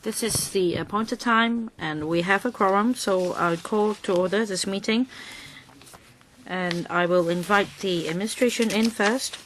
This is the appointed time, and we have a quorum, so I'll call to order this meeting. And I will invite the administration in first.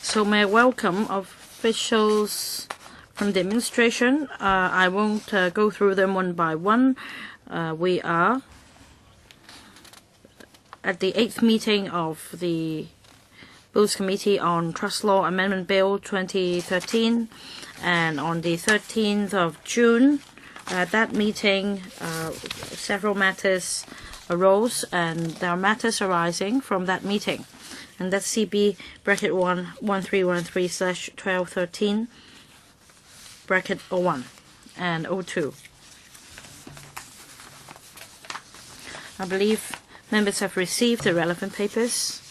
So may I welcome officials from the administration. I won't go through them one by one. We are at the 8th meeting of the Bills Committee on Trust Law Amendment Bill 2013, and on the 13th of June, at that meeting, several matters arose, and there are matters arising from that meeting. And that's CB bracket 1313/1213 bracket 01 and 02. I believe members have received the relevant papers,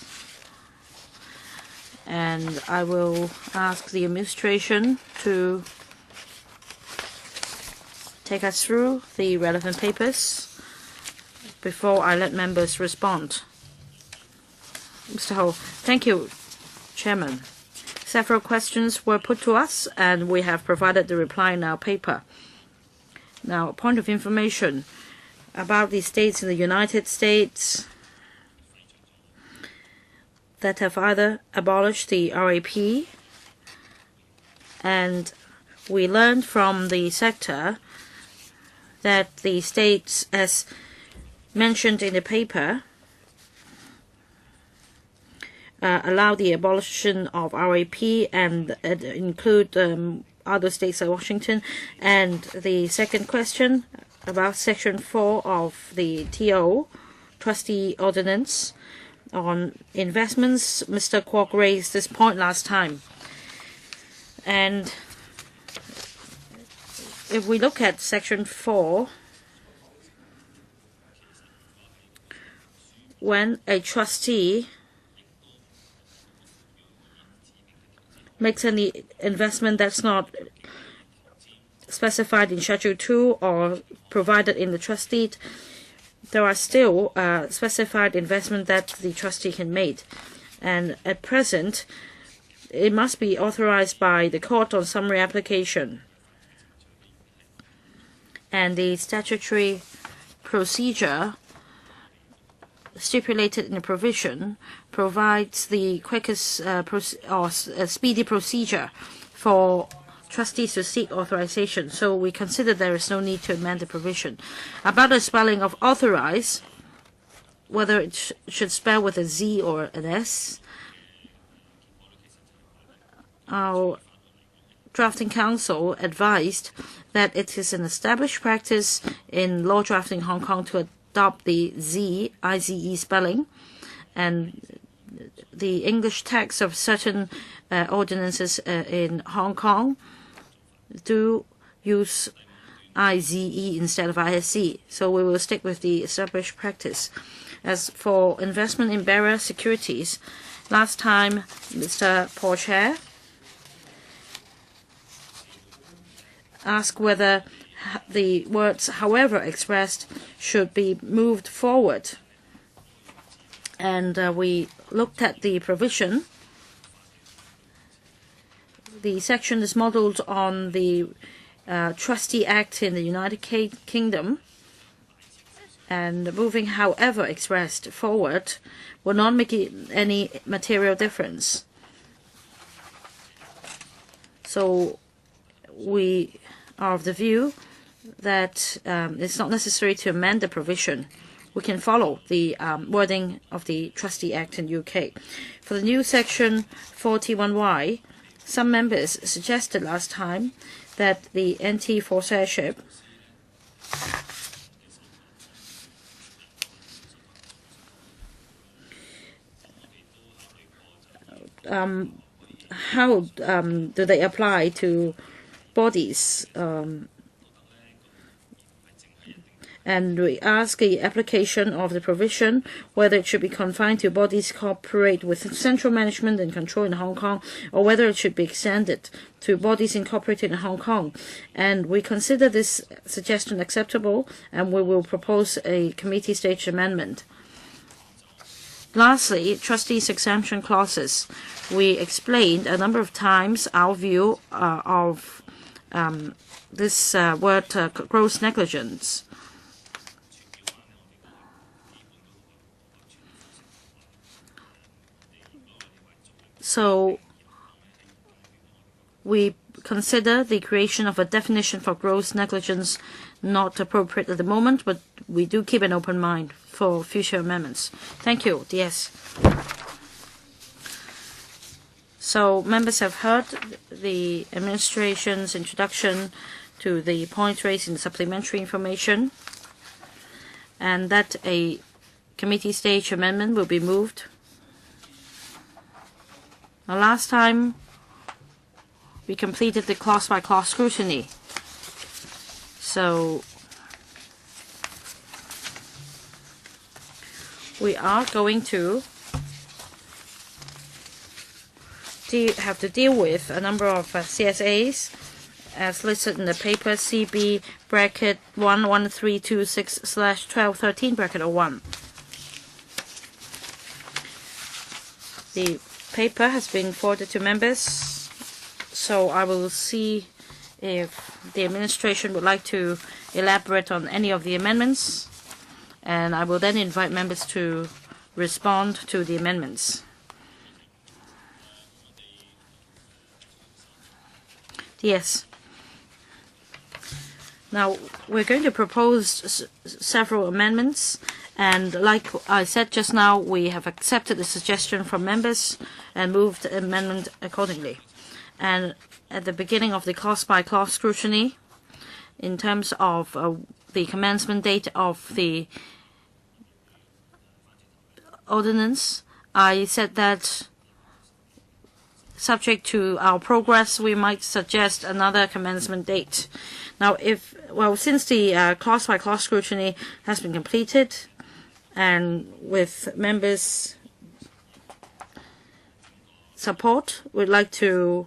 and I will ask the administration to take us through the relevant papers before I let members respond. Mr. Ho. Thank you, Chairman. Several questions were put to us, and we have provided the reply in our paper. Now, a point of information about the states in the United States that have either abolished the RAP, and we learned from the sector that the states, as mentioned in the paper, allow the abolition of RAP and include other states like Washington. And the second question about Section 4 of the TO, Trustee Ordinance on investments. Mr. Kwok raised this point last time. And if we look at Section 4, when a trustee makes any investment that's not specified in Schedule 2 or provided in the trust deed, there are still specified investment that the trustee can make. And at present, it must be authorized by the court on summary application. And the statutory procedure stipulated in the provision provides the quickest speedy procedure for trustees to seek authorization. So we consider there is no need to amend the provision. About the spelling of authorize, whether it should spell with a Z or an S, our drafting counsel advised that it is an established practice in law drafting Hong Kong to adopt the IZE spelling, and the English text of certain ordinances in Hong Kong do use IZE instead of ISE. So we will stick with the established practice. As for investment in bearer securities, last time Mr. Paul Chair asked whether the words "however expressed" should be moved forward. And we looked at the provision. The section is modeled on the Trustee Act in the United Kingdom, and moving "however expressed" forward will not make any material difference. So we are of the view that it's not necessary to amend the provision. We can follow the wording of the Trustee Act in UK. For the new section 41Y, some members suggested last time that the anti-forcership how do they apply to bodies? And we ask the application of the provision whether it should be confined to bodies cooperate with central management and control in Hong Kong, or whether it should be extended to bodies incorporated in Hong Kong. And we consider this suggestion acceptable, and we will propose a committee stage amendment. Lastly, trustees' exemption clauses. We explained a number of times our view of this word gross negligence. So we consider the creation of a definition for gross negligence not appropriate at the moment, but we do keep an open mind for future amendments. Thank you. Yes. So members have heard the administration's introduction to the points raised in the supplementary information, and that a committee stage amendment will be moved. Now, last time we completed the clause-by-clause scrutiny. So we are going to have to deal with a number of CSAs as listed in the paper CB bracket 11326/1213 bracket 01. The paper has been forwarded to members, so I will see if the administration would like to elaborate on any of the amendments, and I will then invite members to respond to the amendments. Yes. Now, we're going to propose several amendments, and like I said just now, we have accepted the suggestion from members and moved the amendment accordingly. And at the beginning of the clause-by-clause scrutiny, in terms of the commencement date of the ordinance, I said that subject to our progress, we might suggest another commencement date. Now, since the clause-by-clause scrutiny has been completed, and with members' support, we'd like to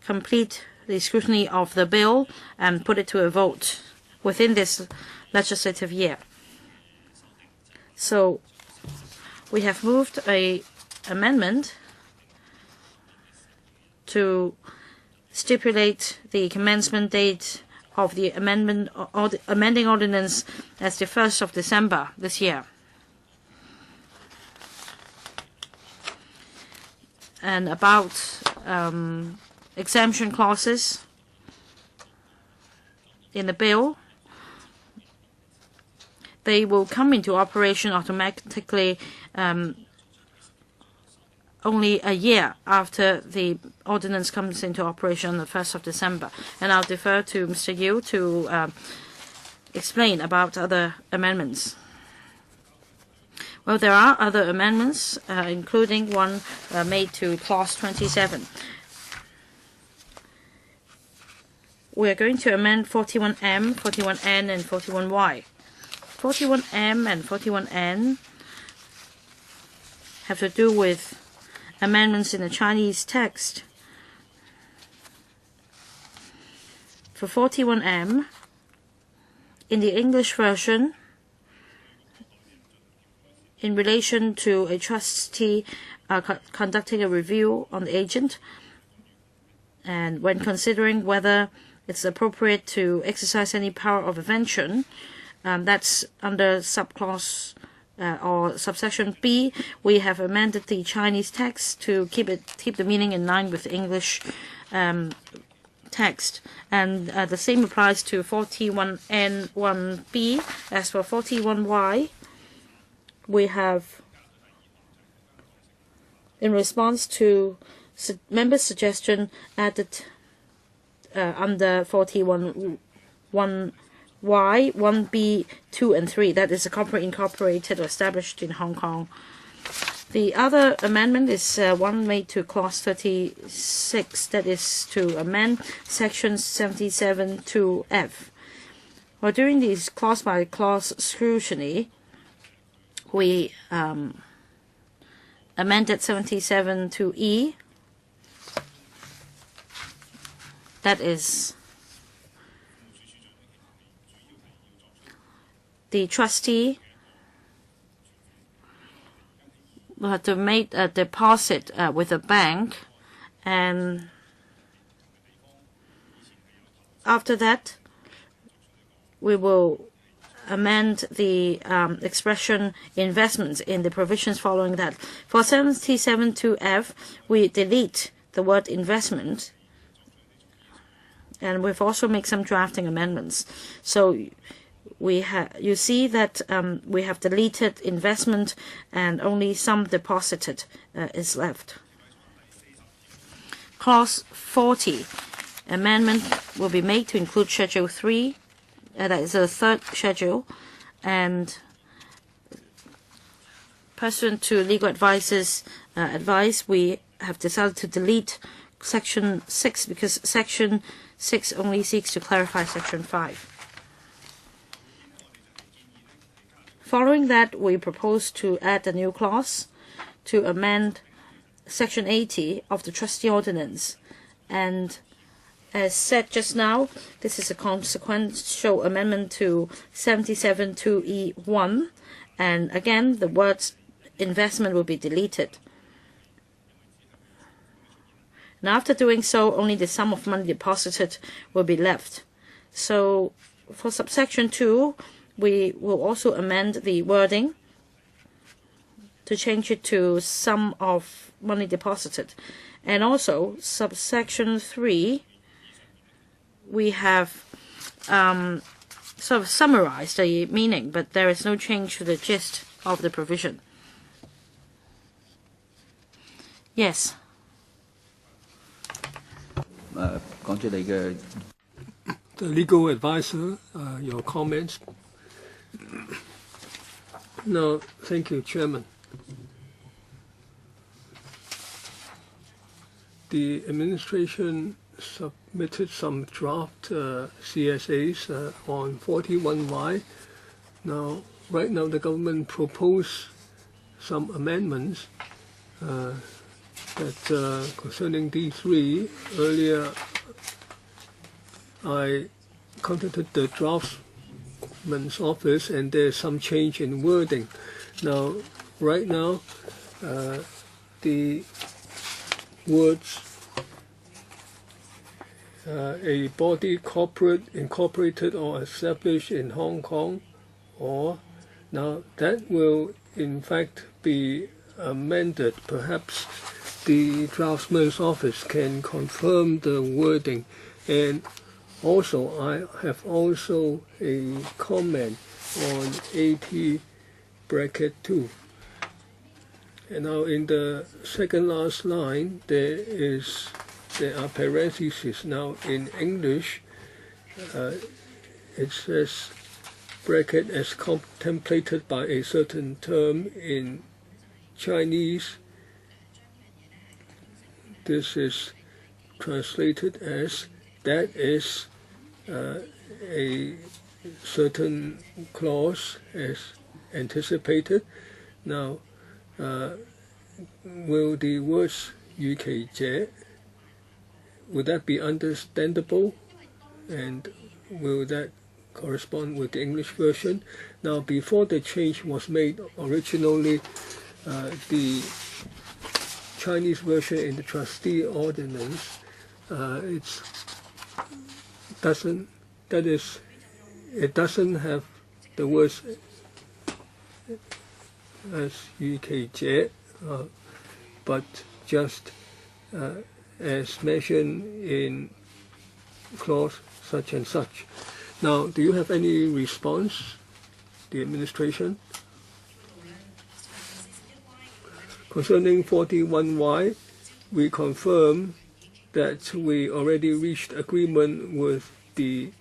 complete the scrutiny of the bill and put it to a vote within this legislative year. So we have moved an amendment to stipulate the commencement date of the amending ordinance as the 1st of December this year. And about exemption clauses in the bill, they will come into operation automatically only a year after the ordinance comes into operation on the 1st of December. And I'll defer to Mr. Yu to explain about other amendments. Well, there are other amendments, including one made to Clause 27. We're going to amend 41M, 41N, and 41Y. 41M and 41N have to do with amendments in the Chinese text. For 41M, in the English version, in relation to a trustee conducting a review on the agent, and when considering whether it's appropriate to exercise any power of invention, that's under subclause or subsection B. We have amended the Chinese text to keep the meaning in line with the English text, and the same applies to 41N1B. As for 41Y, we have, in response to members' suggestion, added under 41 1Y, 1B, 2, and 3. That is a corporate incorporated or established in Hong Kong. The other amendment is one made to clause 36, that is to amend section 77 to F. Well, during this clause by clause scrutiny, we amended 77 to E. That is the trustee will have to make a deposit with a bank, and after that we will amend the expression investments in the provisions following that. For 77 to F, we delete the word investment, and we've also made some drafting amendments. So you see that we have deleted investment and only sum deposited is left. Clause 40, amendment will be made to include Schedule 3, that is the third schedule, and pursuant to legal advisor's advice, we have decided to delete Section 6 because Section 6 only seeks to clarify Section 5. Following that, we propose to add a new clause to amend Section 80 of the Trustee Ordinance. And as said just now, this is a consequential amendment to 77 to E1. And again, the words investment will be deleted. And after doing so, only the sum of money deposited will be left. So for subsection 2, we will also amend the wording to change it to sum of money deposited. And also, subsection 3, we have sort of summarized the meaning, but there is no change to the gist of the provision. Yes. The legal advisor, your comments. No, thank you, Chairman. The administration submitted some draft CSAs on 41Y. Now, right now, the government proposed some amendments that concerning D3. Earlier, I contacted the draftsman's office, and there's some change in wording. Now, right now, the words a body corporate, incorporated or established in Hong Kong, or now that will in fact be amended. Perhaps the draftsman's office can confirm the wording. And also, I have also a comment on 80 bracket 2. And now in the second last line, there are parentheses. Now in English, it says bracket as contemplated by a certain term. In Chinese, this is translated as that is a certain clause as anticipated. Now, will the words 預期者, would that be understandable, and will that correspond with the English version? Now, before the change was made, originally the Chinese version in the trustee ordinance, it doesn't have the words as 預期者, but just as mentioned in clause such and such. Now, do you have any response, the administration? Concerning 41Y, we confirm that we already reached agreement with the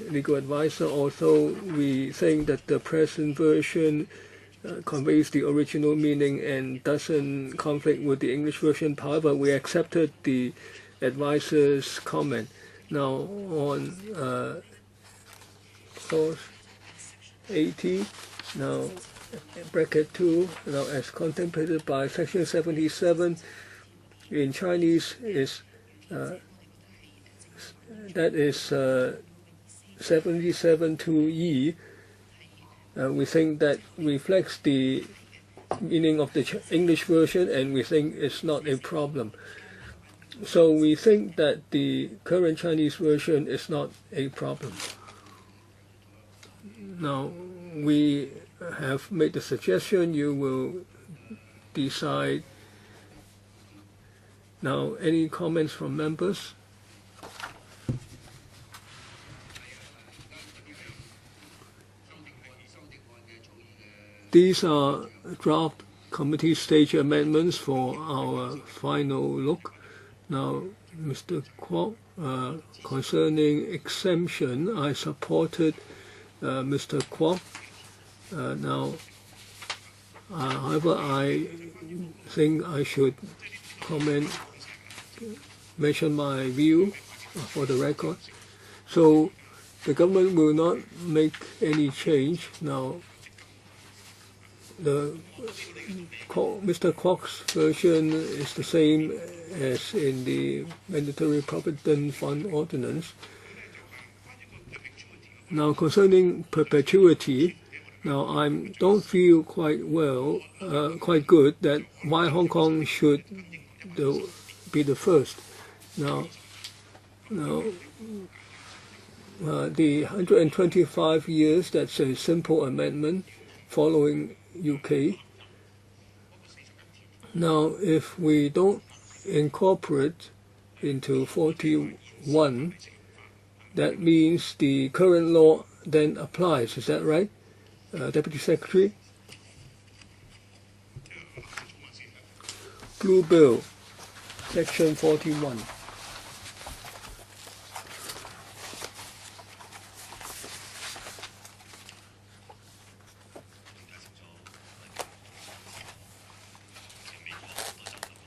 legal advisor, although we think that the present version conveys the original meaning and doesn't conflict with the English version. However, we accepted the advisor's comment. Now on clause 80, now bracket 2, now as contemplated by section 77 in Chinese is that is 77(2)(e). We think that reflects the meaning of the English version, and we think it's not a problem. So we think that the current Chinese version is not a problem. Now, we have made the suggestion, you will decide. Now, any comments from members? These are draft committee stage amendments for our final look. Now, Mr. Kwok, concerning exemption, I supported Mr. Kwok. However, I think I should mention my view for the record. So the government will not make any change. Now, Mr. Kwok's version is the same as in the Mandatory Provident Fund Ordinance. Now, concerning perpetuity, now I don't feel quite good that why Hong Kong should be the first. Now, the 125 years, that's a simple amendment following UK. Now, if we don't incorporate into 41, that means the current law then applies. Is that right, Deputy Secretary? Blue Bill, Section 41.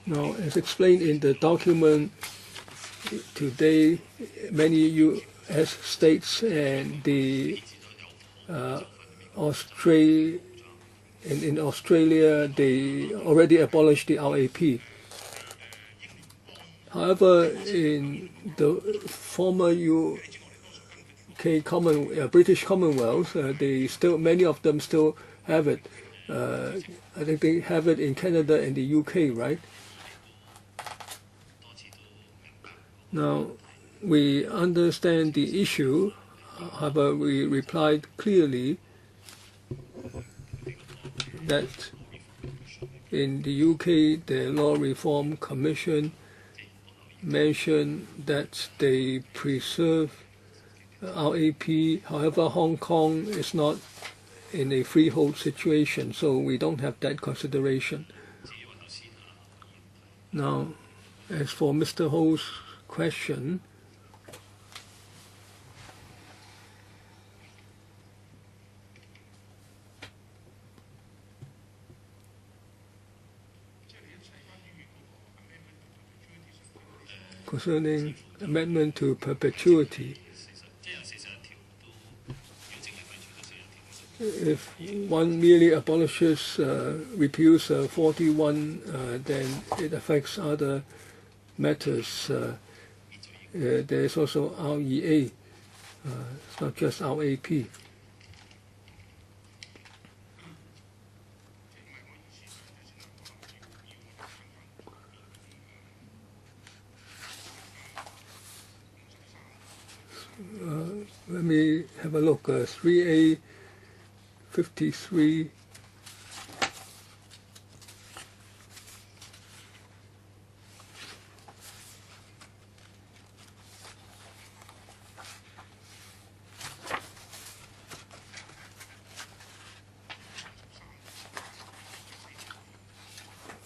Now, as explained in the document today, many U.S. states and the in Australia, they already abolished the RAP. However, in the former UK British Commonwealth, many of them still have it. I think they have it in Canada and the UK, right? Now, we understand the issue. However, we replied clearly that in the UK, the Law Reform Commission mentioned that they preserve RAP. However, Hong Kong is not in a freehold situation, so we don't have that consideration. Now, as for Mr. Ho's question, concerning amendment to perpetuity, if one merely abolishes, repeals 41, then it affects other matters. There is also REA, it's not just RAP. Let me have a look. 3A 53.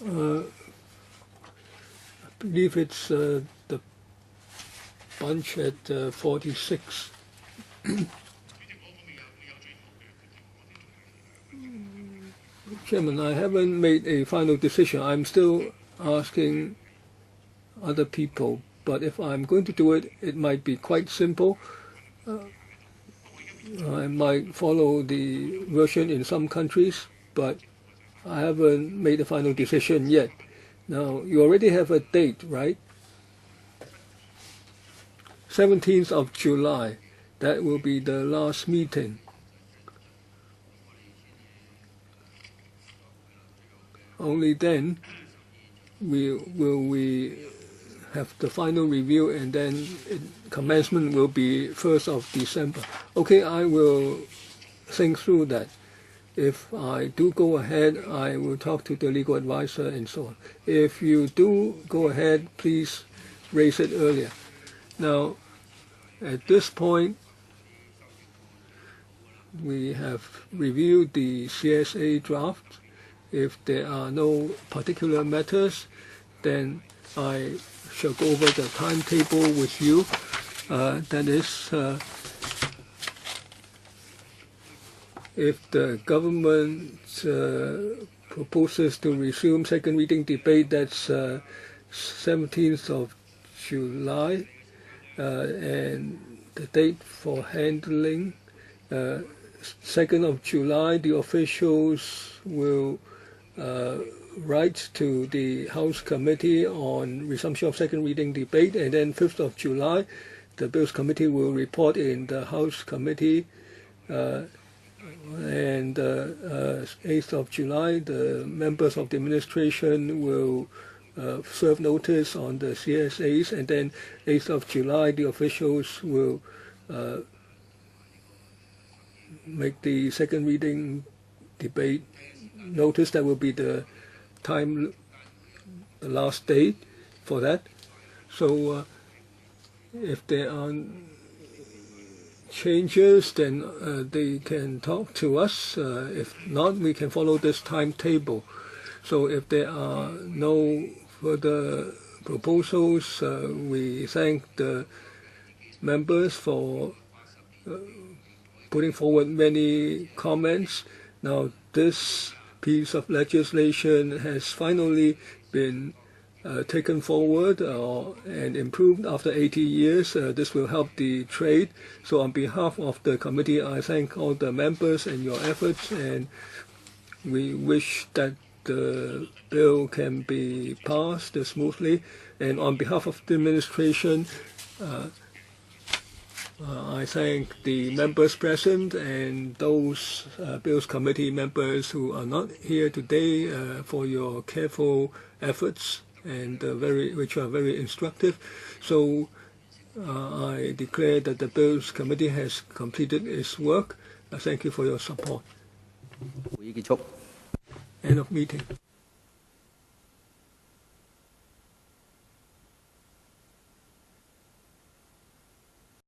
I believe it's the bunch at 46. Chairman, I haven't made a final decision. I'm still asking other people, but if I'm going to do it, it might be quite simple. I might follow the version in some countries, but I haven't made a final decision yet. Now, you already have a date, right? 17th of July. That will be the last meeting. Only then will we have the final review, and then commencement will be 1st of December. Okay, I will think through that. If I do go ahead, I will talk to the legal advisor and so on. If you do go ahead, please raise it earlier. Now, at this point, we have reviewed the CSA draft. If there are no particular matters, then I shall go over the timetable with you. That is, if the government proposes to resume second reading debate, that's 17th of July, and the date for handling, 2nd of July, the officials will write to the House Committee on resumption of second reading debate, and then 5th of July, the Bills Committee will report in the House Committee, and 8th of July, the members of the administration will serve notice on the CSAs, and then 8th of July, the officials will make the second reading debate notice. That will be the time, the last date for that. So if there are changes, then they can talk to us. If not, we can follow this timetable. So if there are no further proposals, we thank the members for putting forward many comments. Now, this piece of legislation has finally been taken forward and improved after 80 years. This will help the trade. So on behalf of the committee, I thank all the members and your efforts, and we wish that the bill can be passed smoothly. And on behalf of the administration, I thank the members present and those Bills Committee members who are not here today for your careful efforts, and which are very instructive. So I declare that the Bills Committee has completed its work. Thank you for your support. End of meeting.